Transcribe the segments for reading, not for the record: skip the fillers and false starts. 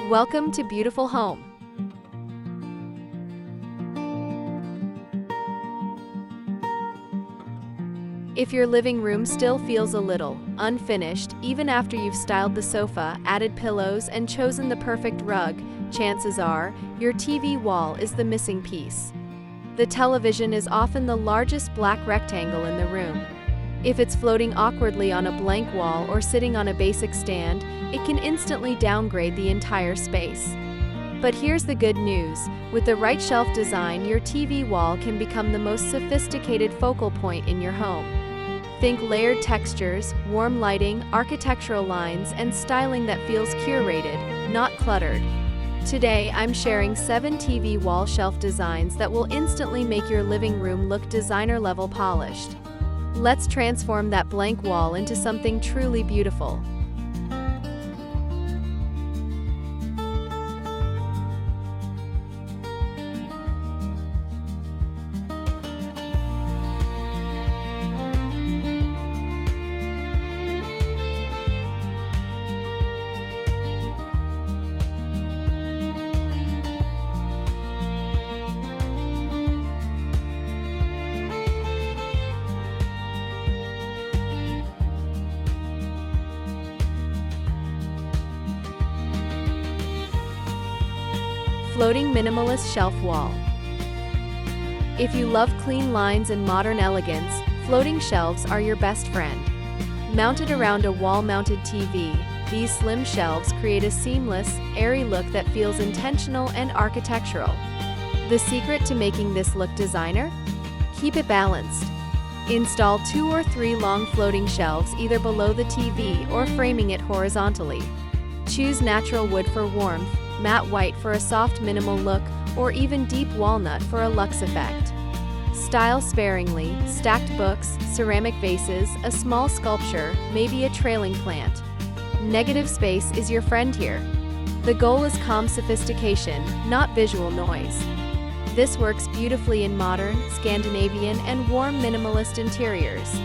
Welcome to Beautiful Home. If your living room still feels a little unfinished, even after you've styled the sofa, added pillows, and chosen the perfect rug, chances are your TV wall is the missing piece. The television is often the largest black rectangle in the room. If it's floating awkwardly on a blank wall or sitting on a basic stand, it can instantly downgrade the entire space. But here's the good news: with the right shelf design, your TV wall can become the most sophisticated focal point in your home. Think layered textures, warm lighting, architectural lines, and styling that feels curated, not cluttered. Today, I'm sharing 7 TV wall shelf designs that will instantly make your living room look designer-level polished. Let's transform that blank wall into something truly beautiful. Floating minimalist shelf wall. If you love clean lines and modern elegance, floating shelves are your best friend. Mounted around a wall-mounted TV, these slim shelves create a seamless, airy look that feels intentional and architectural. The secret to making this look designer? Keep it balanced. Install 2 or 3 long floating shelves either below the TV or framing it horizontally. Choose natural wood for warmth, matte white for a soft minimal look, or even deep walnut for a luxe effect. Style sparingly: stacked books, ceramic vases, a small sculpture, maybe a trailing plant. Negative space is your friend here. The goal is calm sophistication, not visual noise. This works beautifully in modern, Scandinavian, and warm minimalist interiors.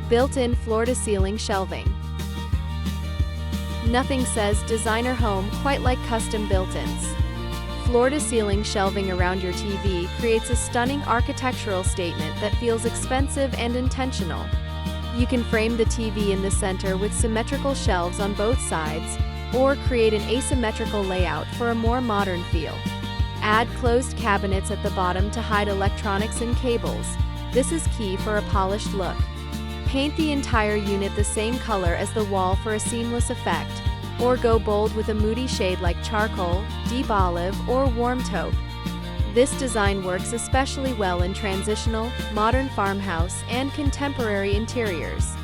Built-in floor-to-ceiling shelving. Nothing says designer home quite like custom built-ins. Floor-to-ceiling shelving around your TV creates a stunning architectural statement that feels expensive and intentional. You can frame the TV in the center with symmetrical shelves on both sides, or create an asymmetrical layout for a more modern feel. Add closed cabinets at the bottom to hide electronics and cables. This is key for a polished look. Paint the entire unit the same color as the wall for a seamless effect, or go bold with a moody shade like charcoal, deep olive, or warm taupe. This design works especially well in transitional, modern farmhouse, and contemporary interiors.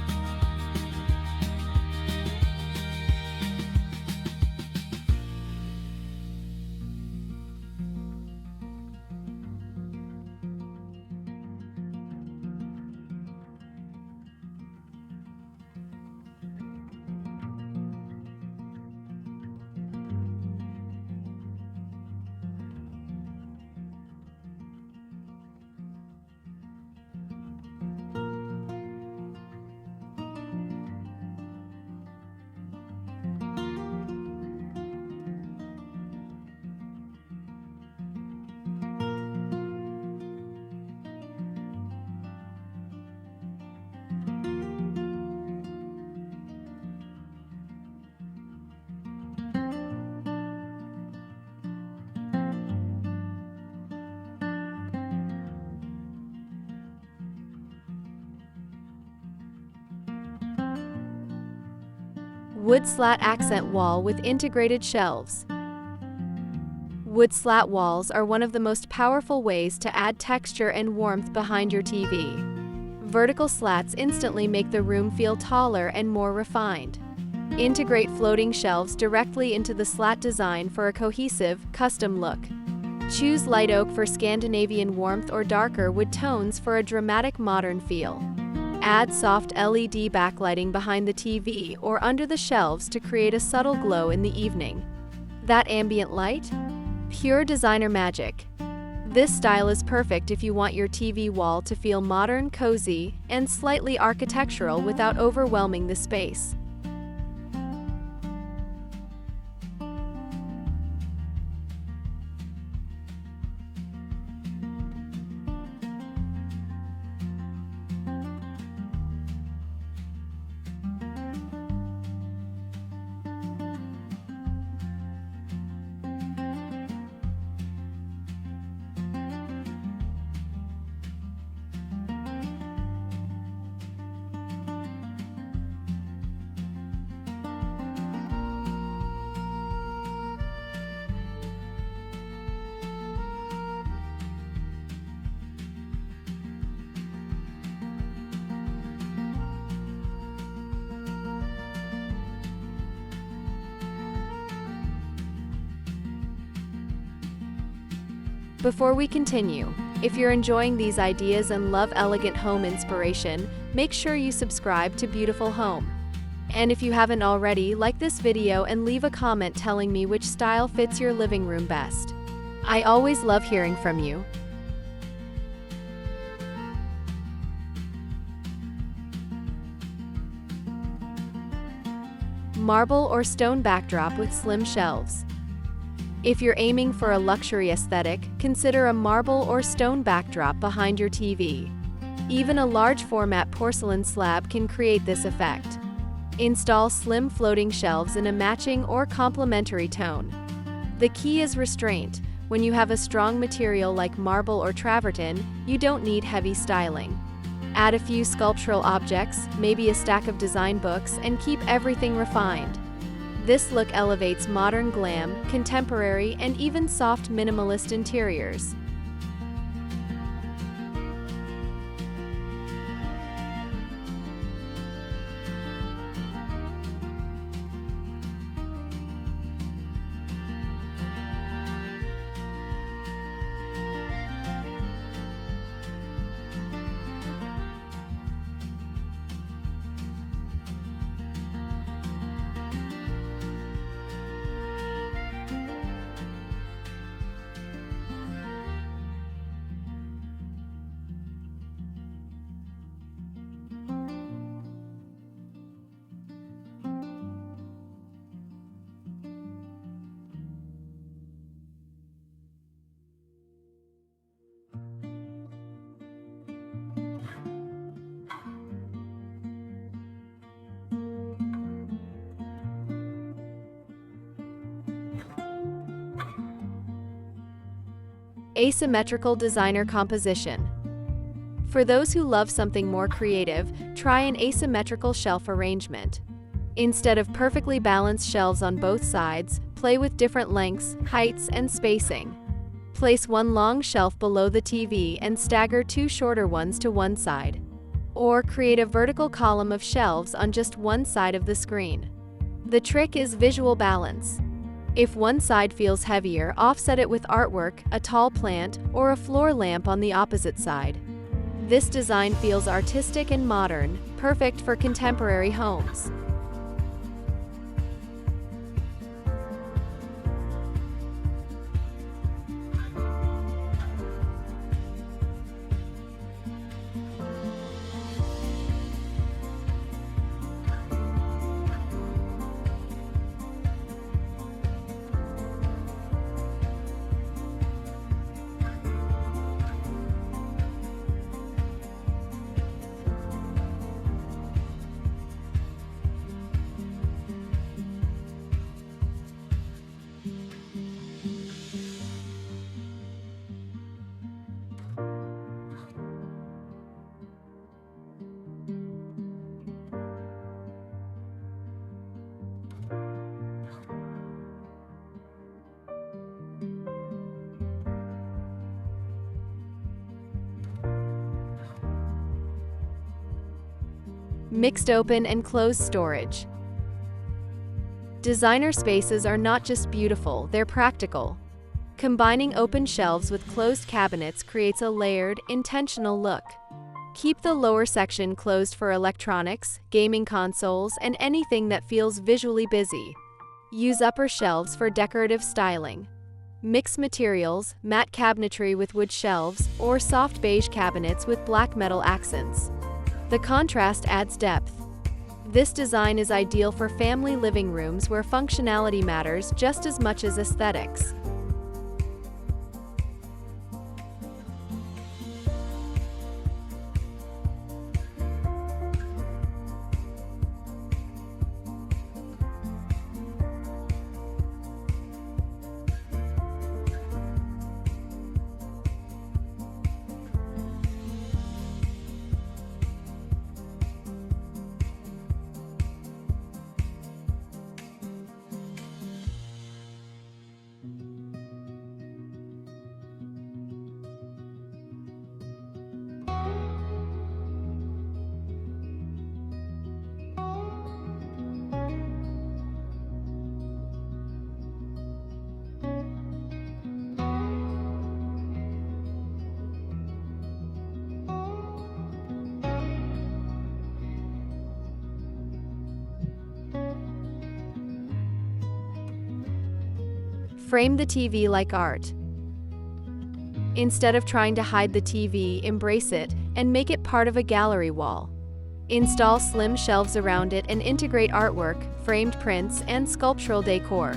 Wood slat accent wall with integrated shelves. Wood slat walls are one of the most powerful ways to add texture and warmth behind your TV. Vertical slats instantly make the room feel taller and more refined. Integrate floating shelves directly into the slat design for a cohesive, custom look. Choose light oak for Scandinavian warmth or darker wood tones for a dramatic modern feel. Add soft LED backlighting behind the TV or under the shelves to create a subtle glow in the evening. That ambient light? Pure designer magic. This style is perfect if you want your TV wall to feel modern, cozy, and slightly architectural without overwhelming the space. Before we continue, if you're enjoying these ideas and love elegant home inspiration, make sure you subscribe to Beautiful Home. And if you haven't already, like this video and leave a comment telling me which style fits your living room best. I always love hearing from you. Marble or stone backdrop with slim shelves. If you're aiming for a luxury aesthetic, consider a marble or stone backdrop behind your TV. Even a large format porcelain slab can create this effect. Install slim floating shelves in a matching or complementary tone. The key is restraint. When you have a strong material like marble or travertine, you don't need heavy styling. Add a few sculptural objects, maybe a stack of design books, and keep everything refined. This look elevates modern glam, contemporary, and even soft minimalist interiors. Asymmetrical designer composition. For those who love something more creative, try an asymmetrical shelf arrangement. Instead of perfectly balanced shelves on both sides, play with different lengths, heights, and spacing. Place one long shelf below the TV and stagger two shorter ones to one side. Or create a vertical column of shelves on just one side of the screen. The trick is visual balance. If one side feels heavier, offset it with artwork, a tall plant, or a floor lamp on the opposite side. This design feels artistic and modern, perfect for contemporary homes. Mixed open and closed storage. Designer spaces are not just beautiful, they're practical. Combining open shelves with closed cabinets creates a layered, intentional look. Keep the lower section closed for electronics, gaming consoles, and anything that feels visually busy. Use upper shelves for decorative styling. Mix materials, matte cabinetry with wood shelves, or soft beige cabinets with black metal accents. The contrast adds depth. This design is ideal for family living rooms where functionality matters just as much as aesthetics. Frame the TV like art. Instead of trying to hide the TV, embrace it and make it part of a gallery wall. Install slim shelves around it and integrate artwork, framed prints, and sculptural decor.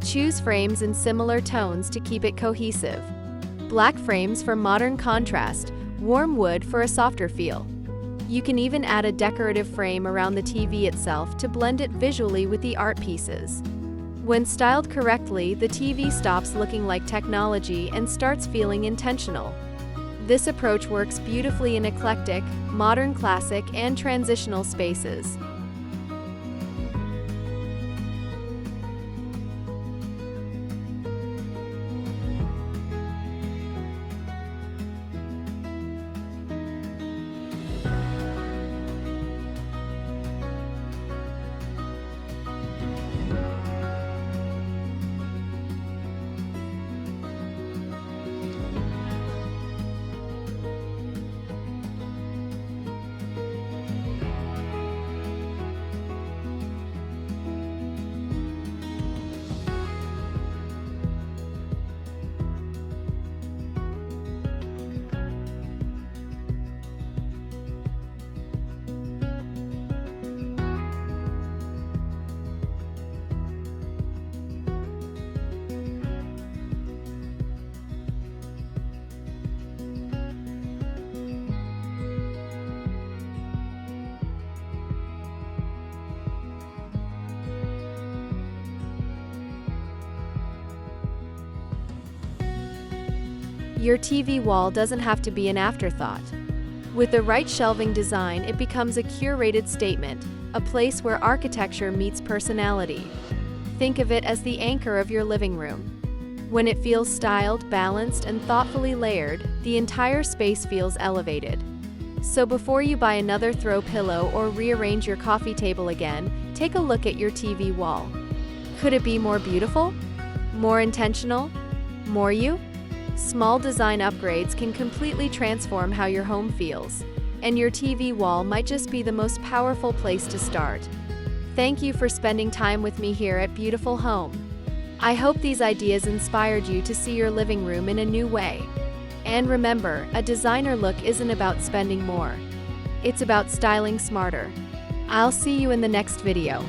Choose frames in similar tones to keep it cohesive. Black frames for modern contrast, warm wood for a softer feel. You can even add a decorative frame around the TV itself to blend it visually with the art pieces. When styled correctly, the TV stops looking like technology and starts feeling intentional. This approach works beautifully in eclectic, modern classic, and transitional spaces. Your TV wall doesn't have to be an afterthought. With the right shelving design, it becomes a curated statement, a place where architecture meets personality. Think of it as the anchor of your living room. When it feels styled, balanced, and thoughtfully layered, the entire space feels elevated. So before you buy another throw pillow or rearrange your coffee table again, take a look at your TV wall. Could it be more beautiful? More intentional? More you? Small design upgrades can completely transform how your home feels, and your TV wall might just be the most powerful place to start. Thank you for spending time with me here at Beautiful Home. I hope these ideas inspired you to see your living room in a new way. And remember, a designer look isn't about spending more. It's about styling smarter. I'll see you in the next video.